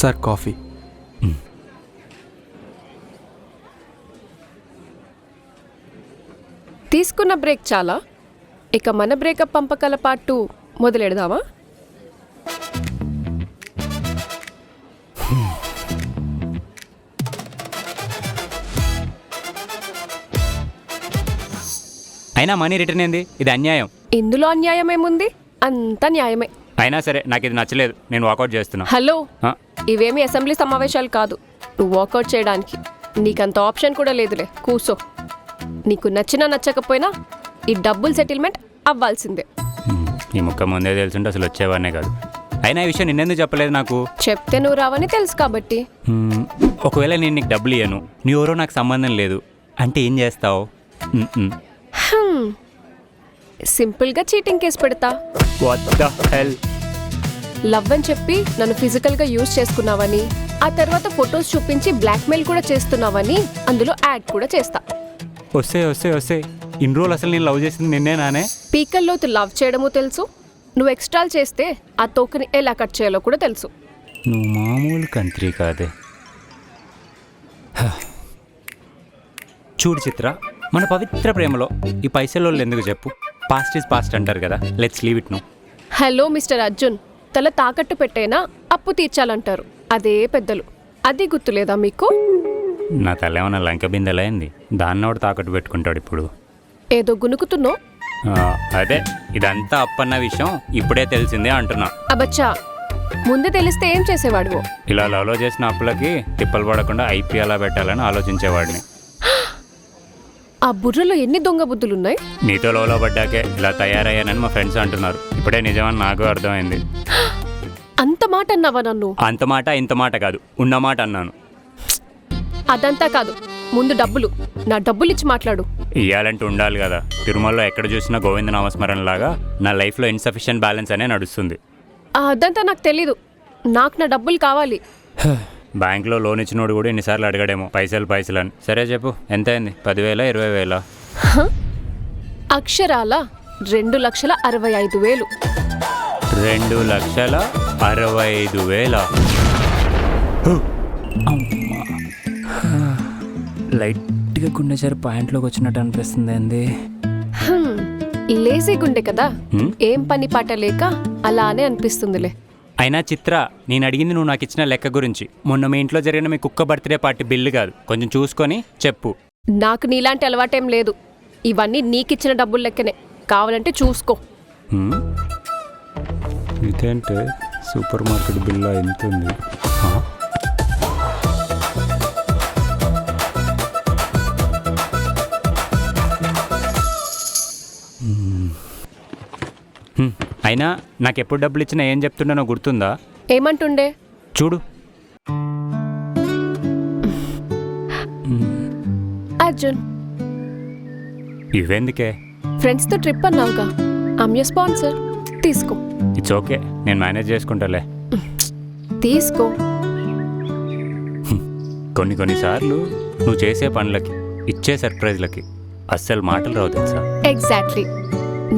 Sir coffee. తీసుకున్న break చాలా, ఇక మన బ్రేకప్ పంపకాల పార్ట్ 2 మొదలెడదామా? అయినా మనీ రిటర్న్ ఏంది? ఇది అన్యాయం. ఇందులో అన్యాయం ఏముంది? అంత న్యాయమే. అయినా సరే నాకు ఇది నచ్చలేదు, నేను వాకౌట్ చేస్తున్నా. హలో, ఆ, ఇవేమి అసెంబ్లీ సమావేశాలు కాదు నువ్వు వాకౌట్ చేయడానికి. నీకంత ఆప్షన్ కూడా లేదులే, కూసో. నీకు నచ్చినా నచ్చకపోయినా ఈ డబ్బులు సెటిల్మెంట్ అవ్వాల్సిందే. ఈ ముక్క ముందే తెలుసుంటే అసలు వచ్చేవాడినే కాదు. అయినా ఈ విషయం నిన్నెందుకు చెప్పలేదు నాకు? చెప్తే నువ్వు రావని తెలుసు కాబట్టి. ఒకవేళ నేను నీకు డబ్బులు ఇయ్యను, నీ ఎవరో నాకు సంబంధం లేదు అంటే ఏం చేస్తావు? సింపుల్గా చీటింగ్ కేసు పెడతా. What the hell? లవ్ అని చెప్పి నన్ను ఫిజికల్గా యూజ్ చేసుకున్నావని, ఆ తర్వాత ఫొటోస్ చూపించి బ్లాక్మెయిల్ కూడా చేస్తున్నావని అందులో యాడ్ కూడా చేస్తా. వస్తే ఇన్ని రోజులు అసలు నేను లవ్ చేసింది నిన్నేనానే? పీకల్లోతు లవ్ చేయడము తెలుసు, నువ్వు ఎక్స్ట్రాల్ చేస్తే ఆ తోకని ఎలా కట్ చేయాలో కూడా తెలుసు. నువ్వు మామూలు కంత్రి కాదే. చూడు చిత్ర, మన పవిత్ర ప్రేమలో ఈ పైసలు ఎందుకు చెప్పు? పాస్ట్ ఈజ్ పాస్ట్ అంటారు కదా, let's leave it no. Hello mister Arjun, తల తాకట్టు పెట్టైనా అప్పు తీర్చాలంటారు, అదే పెద్దలు. అది గుర్తులేదా మీకు? నా తల ఏమన్నా లంక బిందెలైంది, దాన్ని ఒకటి తాకట్టు పెట్టుకుంటాడు ఇప్పుడు. ఏదో గునుకుతున్నావు. అదే, ఇదంతా అప్పన్న విషయం ఇప్పుడే తెలిసిందే అంటున్నా. అబచ్చా, ముందే తెలిస్తే ఏం చేసేవాడు? ఇలా లవ్లో చేసిన అప్పులకి తిప్పలు పడకుండా ఐపీఎల్ పెట్టాలని ఆలోచించేవాడిని. ఆ బుర్రలో ఎన్ని దొంగ బుద్ధులున్నాయి. నీతో లవ్లో పడ్డాకే ఇలా తయారయ్యానని మా ఫ్రెండ్స్ అంటున్నారు. ఇప్పుడే నిజమని నాకు అర్థమైంది. అంత మాట అన్నావా నన్ను? అంత మాట ఇంత మాట కాదు, ఉన్న మాట అన్నాను. అదంతా కాదు, ముందు డబ్బులు. నా డబ్బులు ఇచ్చి మాట్లాడు. ఇయ్యాలంటూ ఉండాలి కదా. తిరుమలలో ఎక్కడ చూసినా గోవింద నామస్మరణ లాగా నా లైఫ్లో ఇన్సఫిషియెంట్ బ్యాలెన్స్ అనే నడుస్తుంది. అదంతా నాకు తెలీదు, నాకు నా డబ్బులు కావాలి. బ్యాంక్లో లోన్ ఇచ్చినోడు కూడా ఎన్నిసార్లు అడగడేమో పైసలు అని. సరే చెప్పు, ఎంత అయింది? 10,000 20,000? అక్షరాల 2,65,000. 2,65,000? లైట్గా గుండె సరి పాయింట్లోకి వచ్చినట్టు అనిపిస్తుంది. ఏంది? లేజీ గుండె కదా, ఏం పని పాట లేక అలానే అనిపిస్తుందిలే. అయినా చిత్ర, నేను అడిగింది నువ్వు నాకు ఇచ్చిన లెక్క గురించి. మొన్న మీ ఇంట్లో జరిగిన మీ కుక్క బర్త్డే పార్టీ బిల్లు కాదు, కొంచెం చూసుకొని చెప్పు. నాకు నీలాంటి అలవాటేం లేదు, ఇవన్నీ నీకిచ్చిన డబ్బులు లెక్కనే, కావాలంటే చూసుకో. ఇదేంటే సూపర్ మార్కెట్ బిల్లు ఎంత ఉంది? అయినా నాకు ఎప్పుడు డబ్బులు ఇచ్చినా ఏం చెప్తుండనో గుర్తుందా? ఏమంటుండే? చూడు. అర్జున్, ఇవెందుకే? ఫ్రెండ్స్తో ట్రిప్ అన్నావుగా, ఐమ్ యువర్ స్పాన్సర్, తీసుకో. ఇట్స్ ఓకే, నేను మేనేజ్ చేసుకుంటాలే. తీసుకో. కొన్నిసార్లు నువ్వు చేసే పనులకి, ఇచ్చే సర్ప్రైజ్లకి అస్సలు మాటలు రావు తెలుసా? ఎగ్జాక్ట్లీ,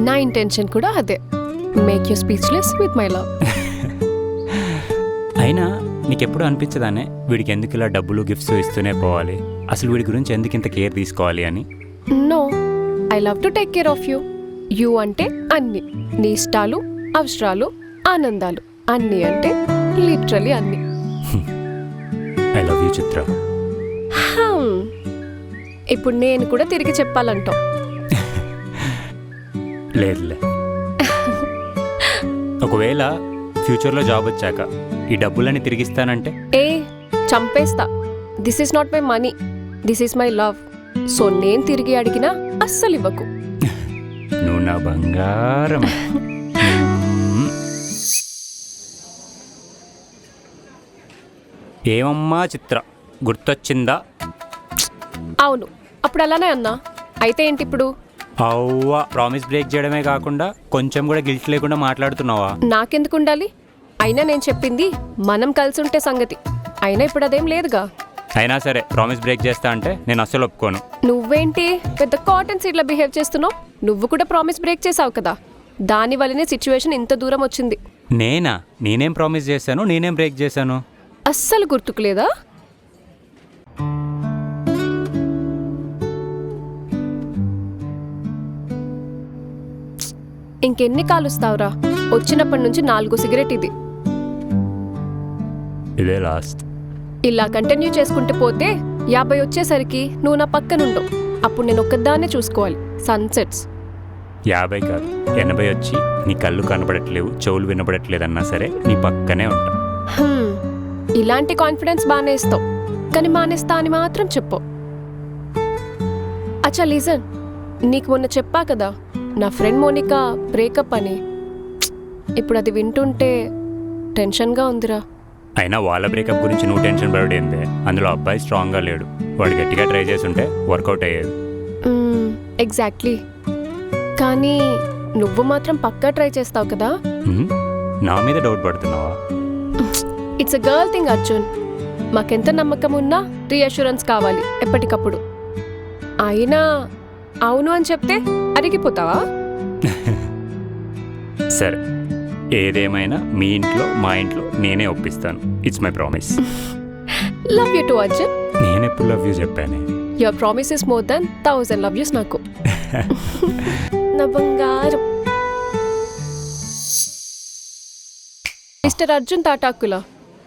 నా ఇంటెన్షన్ కూడా అదే. Make you speechless with my love. అయినా నీకెప్పుడు అనిపించదానే వీడికి ఎందుకు ఇలా డబ్బులు గిఫ్ట్స్ ఇస్తూనే పోవాలి, అసలు వీడి గురించి ఎందుకు ఇంత కేర్ తీసుకోవాలి అని? No, I love to take care of you. You అంటే అన్ని, నీ ఇష్టాలు, అవసరాలు, ఆనందాలు, అన్ని అంటే లిటరలీ అన్ని. ఐ లవ్ యూ చిత్ర. ఇప్పుడు నేను కూడా తిరిగి చెప్పాలంటావు? లేదులే. ఒకవేళ ఫ్యూచర్లో జాబ్ వచ్చాక ఈ డబ్బులని తిరిగిస్తానంటే? ఏ చంపేస్తా. This is not my money, this is my love. So నేను తిరిగి అడిగినా అస్సలు ఇవ్వకు. నువ్వు నా బంగారం. ఏమమ్మా చిత్ర, గుర్తొచ్చిందా? అవును, అప్పుడు అలానే అన్నా. అయితే ఏంటి ఇప్పుడు? అవ్వా, ప్రామిస్ బ్రేక్ చేయడమే కాకుండా కొంచెం కూడా గిల్ట్ లేకుండా మాట్లాడుతున్నావా? నాకెందుకు ఉండాలి? అయినా నేను చెప్పింది మనం కలిసి ఉంటే సంగతి. అయినా ఇప్పుడు అదేం లేదుగా. అయినా సరే ప్రామిస్ బ్రేక్ చేస్తా అంటే నేను అస్సలు ఒప్పుకోను. నువ్వేంటి పెద్ద కాటన్ సీడ్లా బిహేవ్ చేస్తున్నావు? నువ్వు కూడా ప్రామిస్ బ్రేక్ చేసావు కదా, దాని వల్లనే సిచ్యువేషన్ ఇంత దూరం వచ్చింది. నేనేం ప్రామిస్ చేశాను? నేనేం బ్రేక్ చేశాను? అస్సలు గుర్తుకు లేదా? ఇంకెన్ని కాలుస్తావురా? వచ్చినప్పటి నుంచి 4 సిగరెట్ ఇది. ఇదే లాస్ట్. ఇలా కంటిన్యూ చేసుకుంటూ పోతే 50 వచ్చేసరికి నువ్వు నా పక్కనుండవు. అప్పుడు నేను ఒక్కదాన్నే చూసుకోవాలి సన్సెట్స్. 50 కాదు 80 వచ్చి నీ కళ్ళు కనబడట్లేవు, చెవులు వినబడట్లేదు అన్నా సరే నీ పక్కనే ఉంటా. ఇలాంటి కాన్ఫిడెన్స్ బాగానే ఇస్తావు, కానీ మానేస్తా అని మాత్రం చెప్పు. అచ్చా లీజన్, నీకు మొన్న చెప్పా కదా నా ఫ్రెండ్ మోనికా బ్రేకప్ అని. ఇప్పుడు అది వింటుంటే టెన్షన్గా ఉందిరా. అయినా వాళ్ళ బ్రేకప్ గురించి నువ్వు టెన్షన్ పడేందే. అందులో అబ్బాయి స్ట్రాంగ్గా లేడు. వాడు గట్టిగా ట్రై చేసి ఉంటే వర్కౌట్ అయ్యేది. ఎగ్జాక్ట్లీ. కానీ నువ్వు మాత్రం పక్కా ట్రై చేస్తావు కదా. నా మీద డౌట్ పడుతున్నావా? It's a girl thing Arjun. మాకెంత నమ్మకం ఉన్నా రీఅష్యూరెన్స్ కావాలి ఎప్పటికప్పుడు. అయినా అవును అని చెప్తే అరిగిపోతావా? సరే, ఏదేమైనా మీ ఇంట్లో మా ఇంట్లో నేనే ఒప్పిస్తాను. It's my promise. Love you too Arjun. నేను ఎప్పుడు లవ్ యూ చెప్పానే? Your promise is more than 1000 love yous నాకు. నా బంగారం. మిస్టర్ అర్జున్ తాటాకులా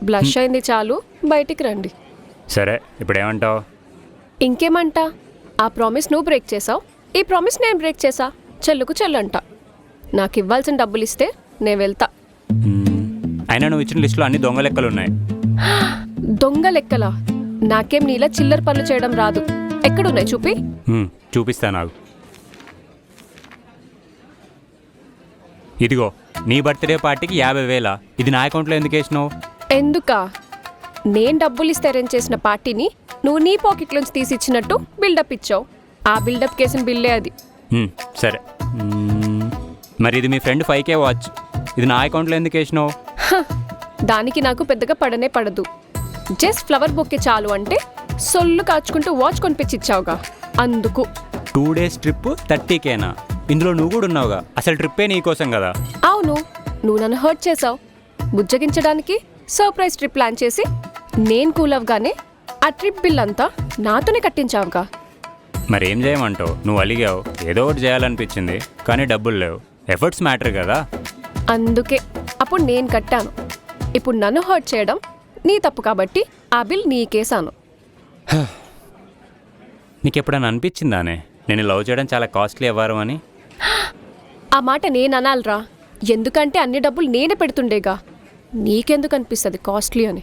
బ్లష్ అయింది చాలు, బయటికి రండి. సరే, ఇప్పుడు ఏమంటావు? ఇంకేమంటా? ఆ ప్రామిస్ నువ్వు బ్రేక్ చేసావు, ఈ ప్రామిస్ నేను బ్రేక్ చేసా. చెల్లుకు చెల్లంట. నాకు ఇవ్వాల్సిన డబ్బులు ఇస్తే నేను వెళ్తా. అయినా నువ్వు ఇచ్చిన లిస్టులో అన్ని దొంగ లెక్కలు ఉన్నాయి. దొంగ లెక్కలా? నాకేం నీలా చిల్లర పనులు చేయడం రాదు. ఎక్కడున్నాయి చూపి. చూపిస్తా నాకు. ఇదిగో నీ బర్త్డే పార్టీకి 50,000. ఇది నా అకౌంట్లో ఎందుకు వేసినావు? ఎందుకా? నేను డబ్బులు ఇస్తే అరేంజ్ చేసిన పార్టీని నువ్వు నీ పాకెట్లోంచి తీసిచ్చినట్టు బిల్డప్ ఇచ్చావు. ఆ బిల్డప్ కేసిన బిల్లే అది. సరే, మరి ఇది మీ ఫ్రెండ్ 5K వాచ్. ఇది నా అకౌంట్లో ఎందుకు వేసినావు? దానికి నాకు పెద్దగా పడనే పడదు. జస్ట్ ఫ్లవర్ బొక్కే చాలు అంటే సొల్లు కాచుకుంటూ వాచ్ కొనిపించిచ్చావుగా, అందుకు. 2 days ట్రిప్ 30Kనా? ఇందులో నువ్వు కూడా ఉన్నావుగా. అసలు ట్రిప్పే నీకోసం కదా. అవును, నువ్వు నన్ను హర్ట్ చేసావు. బుజ్జగించడానికి సర్ప్రైజ్ ట్రిప్ ప్లాన్ చేసి నేను కూల్ అవగానే ఆ ట్రిప్ బిల్ అంతా నాతోనే కట్టించావుగా. మరేం చేయమంటావు? నువ్వు అలిగావు, ఏదో ఒకటి చేయాలనిపించింది, కానీ డబ్బులు లేవు. ఎఫర్ట్స్ మ్యాటర్ కదా. అందుకే అప్పుడు నేను కట్టాను. ఇప్పుడు నన్ను హర్ట్ చేయడం నీ తప్పు కాబట్టి ఆ బిల్ నీకేసాను. నీకు ఎప్పుడైనా అనిపించిందానే నేను లవ్ చేయడం చాలా కాస్ట్లీ అవ్వరు అని? ఆ మాట నేను అనాలిరా, ఎందుకంటే అన్ని డబ్బులు నేనే పెడుతుండేగా. నీకెందుకు అనిపిస్తుంది కాస్ట్లీ అని?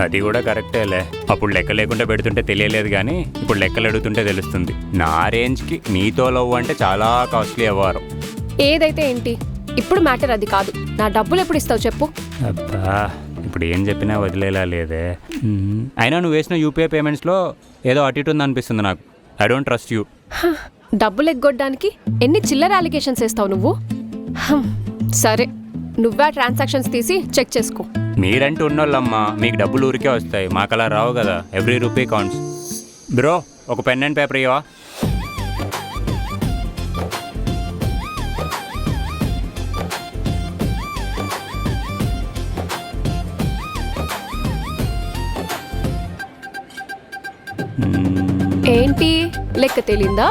అది కూడా కరెక్టేలే. అప్పుడు లెక్క లేకుండా పెడుతుంటే తెలియలేదు, కానీ ఇప్పుడు లెక్కలు అడుగుతుంటే తెలుస్తుంది. నా రేంజ్కి నీతో లవ్ అంటే చాలా కాస్ట్లీ అవ్వరు. ఏదైతే ఏంటి, ఇప్పుడు మ్యాటర్ అది కాదు. నా డబ్బులు ఎప్పుడు ఇస్తావు చెప్పు. అబ్బా, ఇప్పుడు ఏం చెప్పినా వదిలేలా లేదే. అయినా నువ్వు వేసిన యూపీఐ పేమెంట్స్లో ఏదో అటు ఇటు ఉందనిపిస్తుంది నాకు. I don't trust you. డబ్బులు ఎగ్గొట్టడానికి ఎన్ని చిల్లర అలిగేషన్స్ వేస్తావు నువ్వు. సరే, నువ్వే ట్రాన్సాక్షన్స్ తీసి చెక్ చేసుకో. మీరంటూ ఉన్నోళ్ళమ్మా, మీకు డబ్బులు ఊరికే వస్తాయి, మాకలా రావు కదా. Every rupee counts. బ్రో, ఒక పెన్ అండ్ పేపర్ ఇవ్వవా? ఏంటి లెక్క తేలిందా?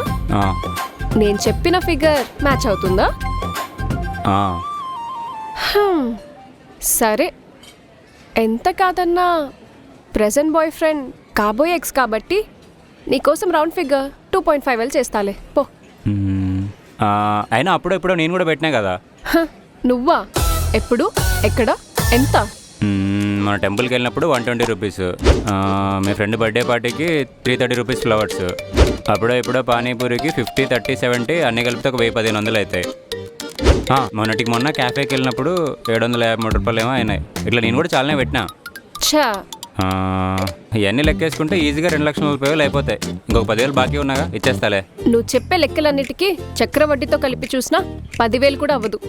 నేను చెప్పిన ఫిగర్ మ్యాచ్ అవుతుందా? సరే, ఎంత కాదన్నా ప్రెజెంట్ బాయ్ ఫ్రెండ్ కాబోయే ఎక్స్ కాబట్టి నీకోసం రౌండ్ ఫిగర్ 2.5L చేస్తాలే పో. అయినా అప్పుడెప్పుడో నేను కూడా పెట్టినా కదా. నువ్వా? ఎప్పుడు, ఎక్కడ, ఎంత? మన టెంపుల్కి వెళ్ళినప్పుడు 120 రూపీస్. మీ ఫ్రెండ్ బర్త్డే పార్టీకి 330 రూపీస్ ఫ్లవర్స్. అప్పుడో ఇప్పుడో పానీపూరికి 50, 30, 70 అన్నీ కలిపితే ఒక 1000-1500 అవుతాయి. మొన్నటికి మొన్న క్యాఫేకి వెళ్ళినప్పుడు 753 రూపాయలు ఏమో అయినాయి. ఇట్లా నేను కూడా చాలానే పెట్టినా. ఇవన్నీ లెక్కేసుకుంటే ఈజీగా 2,40,000 అయిపోతాయి. ఇంకొక 10,000 బాకీ ఉన్నాగా, ఇచ్చేస్తాలే. నువ్వు చెప్పే లెక్కలన్నిటికీ చక్రవడ్డీతో కలిపి చూసినా 10,000 కూడా అవ్వదు.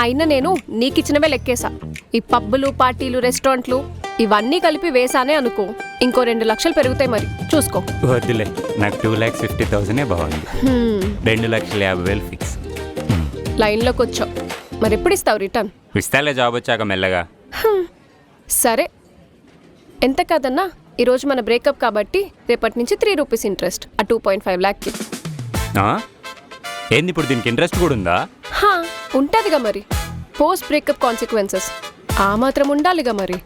అయినా నేను నీకిచ్చినవే లెక్కేసా. ఈ పబ్బులు, పార్టీలు, రెస్టారెంట్లు ఇవన్నీ కలిపి వేసానే అనుకో, ఇంకో 2 లక్షలు పెరుగుతాయి. మరి చూసుకో. వద్దులే, నాకు 2,50,000 బాగుంది. 2,50,000 ఫిక్స్. లైన్లోకి వచ్చావు, మరి ఎప్పుడు ఇస్తావు రిటర్న్? ఇస్తాలే, జాబ్ వచ్చాక మెల్లగా. సరే, ఎంత కాదన్నా ఈరోజు మన బ్రేకప్ కాబట్టి రేపటి నుంచి 3 రూపీస్ ఇంట్రెస్ట్ ఆ 2.5 లాక్కి. ఏంది ఇప్పుడు దీనికి ఇంట్రెస్ట్ కూడా ఉందా? హా, ఉంటుందిగా మరి. పోస్ట్ బ్రేకప్ కాన్సిక్వెన్సెస్ ఆ మాత్రం ఉండాలిగా మరి.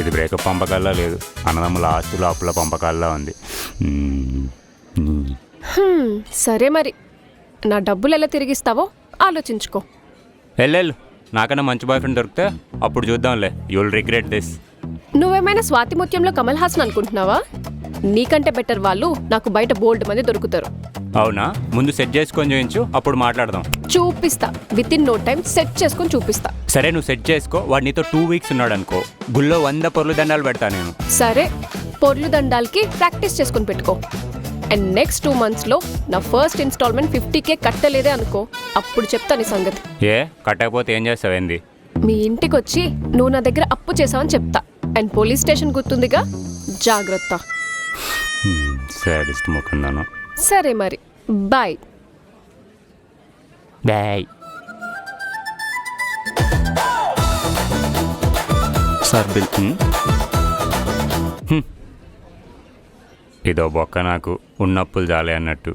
ఇది బ్రేకప్ పంపకాల్లో లేదు, అన్నదమ్ముల ఆస్తుల అప్పుల పంపకాల్లో ఉంది. సరే మరి, నా డబ్బులు ఎలా తిరిగిస్తావో ఆలోచించుకో. వెళ్ళు, నాకన్నా మంచి బాయ్ ఫ్రెండ్ దొరికితే అప్పుడు చూద్దాంలే. You will regret this. నువ్వేమైనా స్వాతిముత్యంలో కమల్ హాసన్ అనుకుంటున్నావా? నీకంటే బెటర్ వాళ్ళు నాకు బయట బోల్డ్ మంది దొరుకుతారు. అవునా? ముందు సెట్ చేసుకొని చూపించు, అప్పుడు మాట్లాడదాం. చూపిస్తా, within no time set చేసుకొని చూపిస్తా. సరే, నువ్వు సెట్ చేసుకో. వాడు నీతో 2 వీక్స్ ఉన్నాడు అనుకో, గుళ్ళో 100 పొర్లు దండాలు పెడతా నేను. సరే, పొర్లు దండాలకి ప్రాక్టీస్ చేసుకొని పెట్టుకో. అండ్ నెక్స్ట్ 2 monthsలో నా ఫస్ట్ ఇన్స్టాల్మెంట్ 50K కట్టలేదే అనుకో, అప్పుడు చెప్తా నీ సంగతి. ఏ కట్టకపోతే ఏం చేస్తావేంది? మీ ఇంటికి వచ్చి నువ్వు నా దగ్గర అప్పు చేసావని చెప్తా. అండ్ పోలీస్ స్టేషన్ గుర్తుందిగా, జాగ్రత్త. సాడిస్ట్ ముఖందాను. సరే మరి, బాయ్. బాయ్. Sir bill. ఇదో బొక్క నాకు ఉన్నప్పులు జాలే అన్నట్టు.